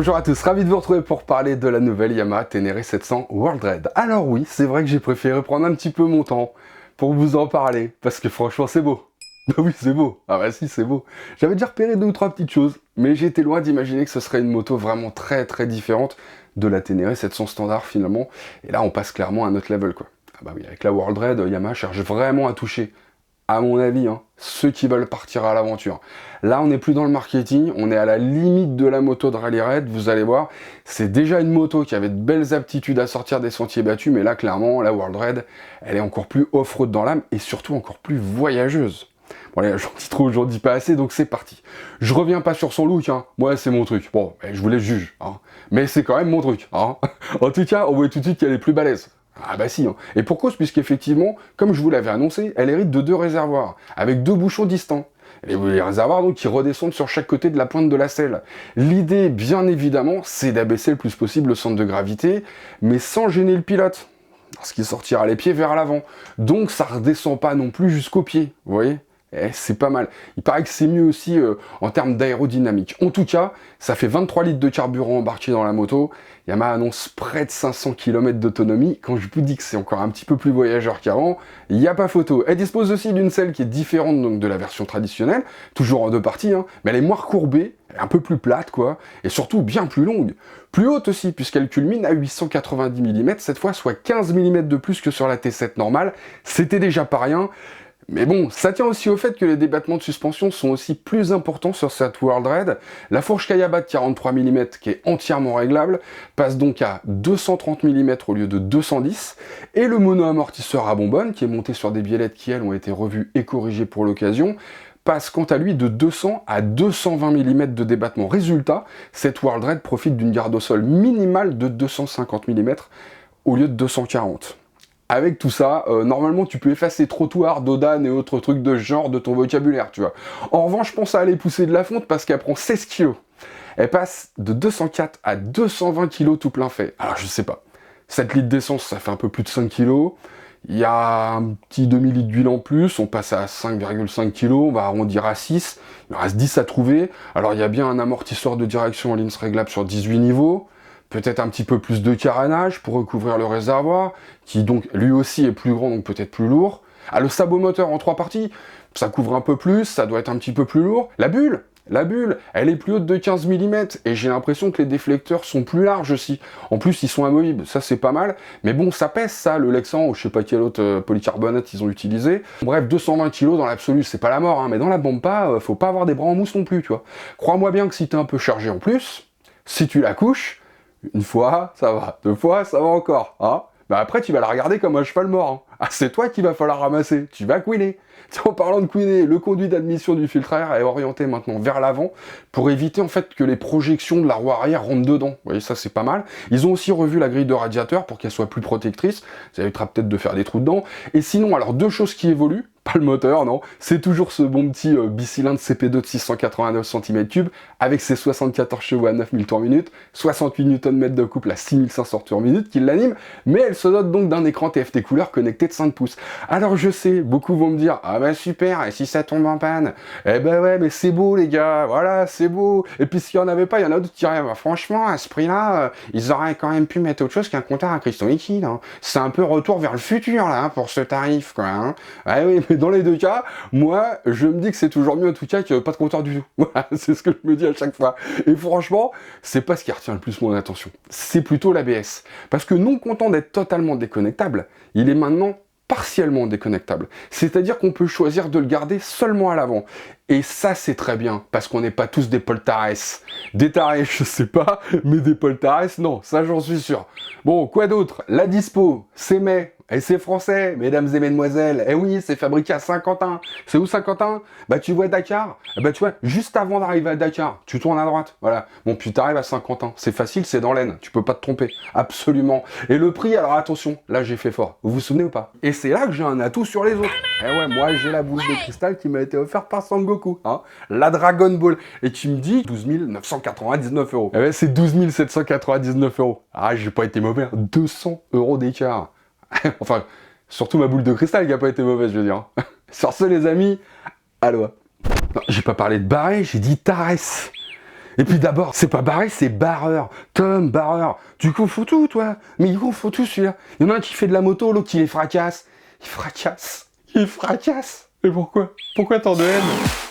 Bonjour à tous, ravi de vous retrouver pour parler de la nouvelle Yamaha Ténéré 700 World Red. Alors oui, c'est vrai que j'ai préféré prendre un petit peu mon temps pour vous en parler, parce que franchement c'est beau. Bah oui, c'est beau. Ah bah si, c'est beau. J'avais déjà repéré deux ou trois petites choses, mais j'étais loin d'imaginer que ce serait une moto vraiment très différente de la Ténéré 700 standard finalement. Et là, on passe clairement à un autre level quoi. Ah bah oui, avec la World Red, Yamaha cherche vraiment à toucher, à mon avis, ceux qui veulent partir à l'aventure. Là, on n'est plus dans le marketing, on est à la limite de la moto de rallye raid, vous allez voir. C'est déjà une moto qui avait de belles aptitudes à sortir des sentiers battus, mais là, clairement, la World Red, elle est encore plus off-road dans l'âme, et surtout encore plus voyageuse. Bon, allez, j'en dis trop, j'en dis pas assez, donc c'est parti. Je reviens pas sur son look, moi c'est mon truc. Bon, je vous laisse juger, mais c'est quand même mon truc. En tout cas, on voit tout de suite qu'elle est plus balèze. Ah bah si, et pour cause, puisqu'effectivement, comme je vous l'avais annoncé, elle hérite de deux réservoirs, avec deux bouchons distants. Et les réservoirs donc qui redescendent sur chaque côté de la pointe de la selle. L'idée, bien évidemment, c'est d'abaisser le plus possible le centre de gravité, mais sans gêner le pilote, parce qu'il sortira les pieds vers l'avant. Donc ça redescend pas non plus jusqu'aux pieds, vous voyez ? C'est pas mal. Il paraît que c'est mieux aussi en termes d'aérodynamique. En tout cas, ça fait 23 litres de carburant embarqué dans la moto. Yamaha annonce près de 500 km d'autonomie. Quand je vous dis que c'est encore un petit peu plus voyageur qu'avant, il n'y a pas photo. Elle dispose aussi d'une selle qui est différente donc, de la version traditionnelle, toujours en deux parties, mais elle est moins recourbée, elle est un peu plus plate, quoi, et surtout bien plus longue. Plus haute aussi, puisqu'elle culmine à 890 mm, cette fois, soit 15 mm de plus que sur la T7 normale. C'était déjà pas rien. Mais bon, ça tient aussi au fait que les débattements de suspension sont aussi plus importants sur cette World Red. La fourche Kayaba de 43 mm, qui est entièrement réglable, passe donc à 230 mm au lieu de 210, et le mono-amortisseur à bonbonne, qui est monté sur des biellettes qui, elles, ont été revues et corrigées pour l'occasion, passe quant à lui de 200 à 220 mm de débattement. Résultat, cette World Red profite d'une garde au sol minimale de 250 mm au lieu de 240. Avec tout ça, normalement, tu peux effacer trottoir, dodan et autres trucs de ce genre de ton vocabulaire, tu vois. En revanche, je pense à aller pousser de la fonte parce qu'elle prend 16 kg. Elle passe de 204 à 220 kg tout plein fait. Alors, je sais pas. 7 litres d'essence, ça fait un peu plus de 5 kg. Il y a un petit demi-litre d'huile en plus, on passe à 5,5 kg, on va arrondir à 6. Il en reste 10 à trouver. Alors, il y a bien un amortisseur de direction en ligne réglable sur 18 niveaux. Peut-être un petit peu plus de carénage pour recouvrir le réservoir, qui donc lui aussi est plus grand, donc peut-être plus lourd. Ah, le sabot moteur en 3 parties, ça couvre un peu plus, ça doit être un petit peu plus lourd. La bulle, elle est plus haute de 15 mm, et j'ai l'impression que les déflecteurs sont plus larges aussi. En plus, ils sont amovibles, ça c'est pas mal, mais bon, ça pèse ça, le Lexan, ou je sais pas quel autre polycarbonate ils ont utilisé. Bref, 220 kg dans l'absolu, c'est pas la mort, mais dans la bomba, faut pas avoir des bras en mousse non plus, tu vois. Crois-moi bien que si t'es un peu chargé en plus, si tu la couches, une fois, ça va. Deux fois, ça va encore. Bah après, tu vas la regarder comme un cheval mort. C'est toi qu'il va falloir ramasser. Tu vas couiner. En parlant de couiner, le conduit d'admission du filtre à air est orienté maintenant vers l'avant pour éviter en fait que les projections de la roue arrière rentrent dedans. Vous voyez, ça c'est pas mal. Ils ont aussi revu la grille de radiateur pour qu'elle soit plus protectrice. Ça évitera peut-être de faire des trous dedans. Et sinon, alors deux choses qui évoluent. Pas le moteur, non. C'est toujours ce bon petit bicylindre CP2 de 689 cm3 avec ses 74 chevaux à 9000 tours-minute, 68 Nm de couple à 6500 tours-minute qui l'anime, mais elle se dote donc d'un écran TFT couleur connecté de 5 pouces. Alors je sais, beaucoup vont me dire « Ah bah super, et si ça tombe en panne ?» Eh ben ouais, mais c'est beau les gars, voilà, c'est beau. Et puis s'il y en avait pas, il y en a d'autres qui diraient bah, « Franchement, à ce prix-là, ils auraient quand même pu mettre autre chose qu'un compteur à cristaux liquides. C'est un peu retour vers le futur là, pour ce tarif quoi. » Ah oui, mais dans les deux cas, moi, je me dis que c'est toujours mieux en tout cas qu'il n'y ait pas de compteur du tout. Voilà, c'est ce que je me dis à chaque fois. Et franchement, c'est pas ce qui retient le plus mon attention. C'est plutôt l'ABS. Parce que non content d'être totalement déconnectable, il est maintenant partiellement déconnectable. C'est-à-dire qu'on peut choisir de le garder seulement à l'avant. Et ça, c'est très bien, parce qu'on n'est pas tous des Poltares. Des tarés, je sais pas, mais des Poltares, non, ça j'en suis sûr. Bon, quoi d'autre? La dispo, c'est mai. Et c'est français, mesdames et mesdemoiselles. Eh oui, c'est fabriqué à Saint-Quentin. C'est où Saint-Quentin? Bah tu vois Dakar. Bah tu vois, juste avant d'arriver à Dakar, tu tournes à droite. Voilà. Bon, puis t'arrives à Saint-Quentin. C'est facile, c'est dans l'Aisne. Tu peux pas te tromper. Absolument. Et le prix, alors attention, là j'ai fait fort. Vous vous souvenez ou pas? Et c'est là que j'ai un atout sur les autres. Eh ouais, moi j'ai la boule de cristal qui m'a été offerte par Sangoku. La Dragon Ball. Et tu me dis 12 999 €. Eh ouais, c'est 12 799 €. Ah, j'ai pas été mauvais. 200 € d'écart. Enfin, surtout ma boule de cristal qui a pas été mauvaise, je veux dire. Sur ce, les amis, allô. Non, j'ai pas parlé de barré, j'ai dit Tares. Et puis d'abord, c'est pas Barret, c'est Barreur. Tom Barreur. Tu confonds tout, toi. Mais il confond tout, celui-là. Il y en a un qui fait de la moto, l'autre qui les fracasse. Il fracasse. Il fracasse. Mais pourquoi? Pourquoi tant de haine?